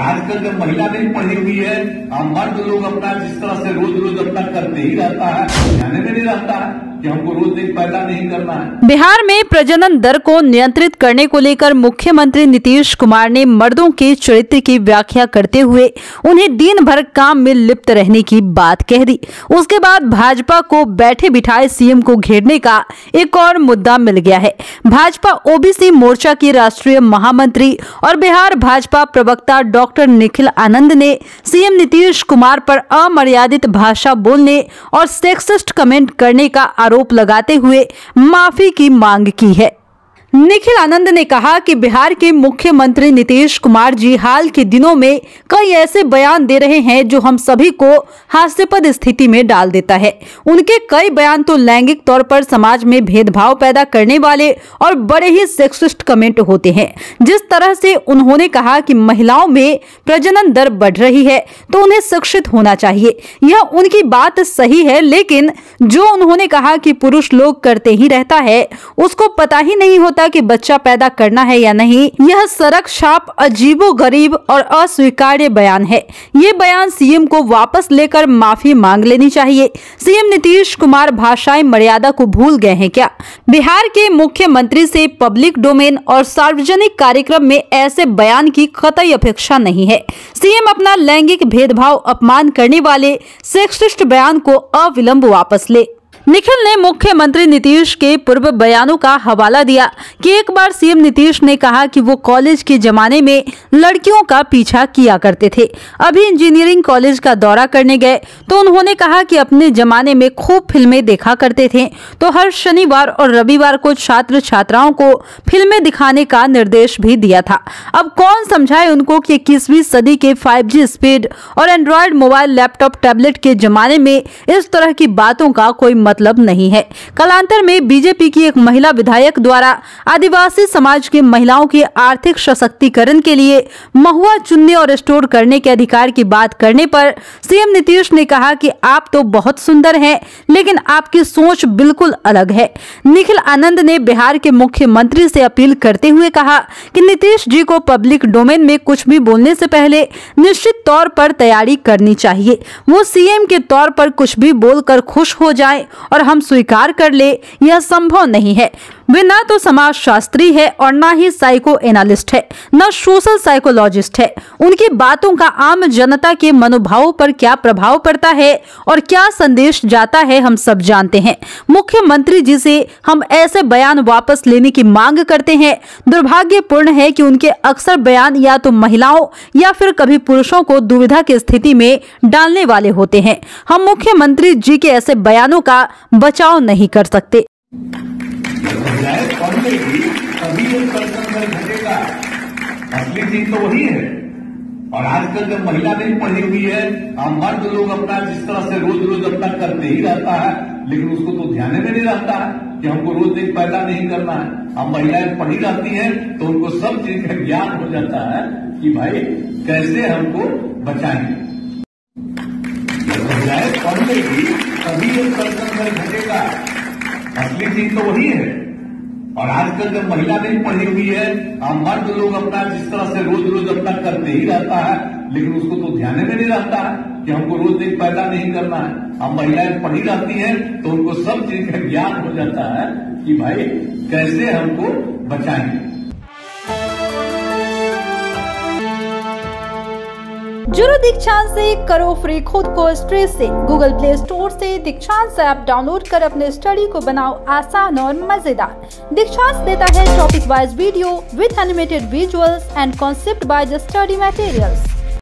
और आजकल जब महिला नहीं पढ़ी हुई है, मर्द लोग अपना जिस तरह से रोज रोज अपना करते ही रहता है, ध्यान में नहीं रहता है कि हमको रोज एक पैदा नहीं करना है। बिहार में प्रजनन दर को नियंत्रित करने को लेकर मुख्यमंत्री नीतीश कुमार ने मर्दों के चरित्र की व्याख्या करते हुए उन्हें दिन भर काम में लिप्त रहने की बात कह दी। उसके बाद भाजपा को बैठे बिठाए सीएम को घेरने का एक और मुद्दा मिल गया है। भाजपा ओबीसी मोर्चा की राष्ट्रीय महामंत्री और बिहार भाजपा प्रवक्ता डॉक्टर निखिल आनंद ने सीएम नीतीश कुमार पर अमर्यादित भाषा बोलने और सेक्सिस्ट कमेंट करने का आरोप लगाते हुए माफी की मांग की है। निखिल आनंद ने कहा कि बिहार के मुख्यमंत्री नीतीश कुमार जी हाल के दिनों में कई ऐसे बयान दे रहे हैं जो हम सभी को हास्यास्पद स्थिति में डाल देता है। उनके कई बयान तो लैंगिक तौर पर समाज में भेदभाव पैदा करने वाले और बड़े ही सेक्सिस्ट कमेंट होते हैं। जिस तरह से उन्होंने कहा कि महिलाओं में प्रजनन दर बढ़ रही है तो उन्हें शिक्षित होना चाहिए, यह उनकी बात सही है, लेकिन जो उन्होंने कहा कि पुरुष लोग करते ही रहता है, उसको पता ही नहीं होता कि बच्चा पैदा करना है या नहीं, यह सड़क छाप अजीबोगरीब और अस्वीकार्य बयान है। ये बयान सीएम को वापस लेकर माफी मांग लेनी चाहिए। सीएम नीतीश कुमार भाषाई मर्यादा को भूल गए हैं क्या? बिहार के मुख्यमंत्री से पब्लिक डोमेन और सार्वजनिक कार्यक्रम में ऐसे बयान की कतई अपेक्षा नहीं है। सीएम अपना लैंगिक भेदभाव अपमान करने वाले सेक्सिस्ट बयान को अविलंब वापस ले। निखिल ने मुख्यमंत्री नीतीश के पूर्व बयानों का हवाला दिया कि एक बार सीएम नीतीश ने कहा कि वो कॉलेज के जमाने में लड़कियों का पीछा किया करते थे। अभी इंजीनियरिंग कॉलेज का दौरा करने गए तो उन्होंने कहा कि अपने जमाने में खूब फिल्में देखा करते थे, तो हर शनिवार और रविवार को छात्र छात्राओं को फिल्में दिखाने का निर्देश भी दिया था। अब कौन समझाए उनको कि 21वीं सदी के 5G स्पीड और एंड्रॉयड मोबाइल, लैपटॉप, टैबलेट के जमाने में इस तरह की बातों का कोई मतलब नहीं है। कालांतर में बीजेपी की एक महिला विधायक द्वारा आदिवासी समाज की महिलाओं के आर्थिक सशक्तिकरण के लिए महुआ चुनने और स्टोर करने के अधिकार की बात करने पर सीएम नीतीश ने कहा कि आप तो बहुत सुंदर हैं, लेकिन आपकी सोच बिल्कुल अलग है। निखिल आनंद ने बिहार के मुख्यमंत्री से अपील करते हुए कहा कि नीतीश जी को पब्लिक डोमेन में कुछ भी बोलने से पहले निश्चित तौर पर तैयारी करनी चाहिए। वो सीएम के तौर पर कुछ भी बोलकर खुश हो जाए और हम स्वीकार कर ले, यह संभव नहीं है। वे ना तो समाजशास्त्री है और ना ही साइको एनालिस्ट है, न सोशल साइकोलॉजिस्ट है। उनकी बातों का आम जनता के मनोभावों पर क्या प्रभाव पड़ता है और क्या संदेश जाता है, हम सब जानते हैं। मुख्यमंत्री जी से हम ऐसे बयान वापस लेने की मांग करते हैं। दुर्भाग्यपूर्ण है कि उनके अक्सर बयान या तो महिलाओं या फिर कभी पुरुषों को दुविधा की स्थिति में डालने वाले होते हैं। हम मुख्यमंत्री जी के ऐसे बयानों का बचाव नहीं कर सकते। असली चीज तो वही है। और आजकल जब महिला नहीं पढ़ी हुई है, मर्द लोग अपना जिस तरह से रोज रोज अपना करते ही रहता है, लेकिन उसको तो ध्यान में नहीं रहता है कि हमको रोज एक पैदा नहीं करना है। अब महिलाएं पढ़ी रहती हैं तो उनको सब चीज का ज्ञान हो जाता है कि भाई कैसे हमको बचाएंगे। महिलाएं पढ़ लेगी तभी एक पर्सन घटेगा। असली चीज तो वही है। और आजकल जब महिला नहीं पढ़ी हुई है, मर्द लोग अपना जिस तरह से रोज रोज अपना करते ही रहता है, लेकिन उसको तो ध्यान में नहीं रहता है कि हमको रोज एक पैदा नहीं करना है। अब महिलाएं पढ़ी रहती हैं तो उनको सब चीज का ज्ञान हो जाता है कि भाई कैसे हमको बचाएंगे। जुड़ो दीक्षांत से, करो फ्री खुद को स्ट्रेस से। गूगल प्ले स्टोर से दीक्षांत ऐप डाउनलोड कर अपने स्टडी को बनाओ आसान और मजेदार। दीक्षांत देता है topic wise video with animated visuals and concept by the study materials.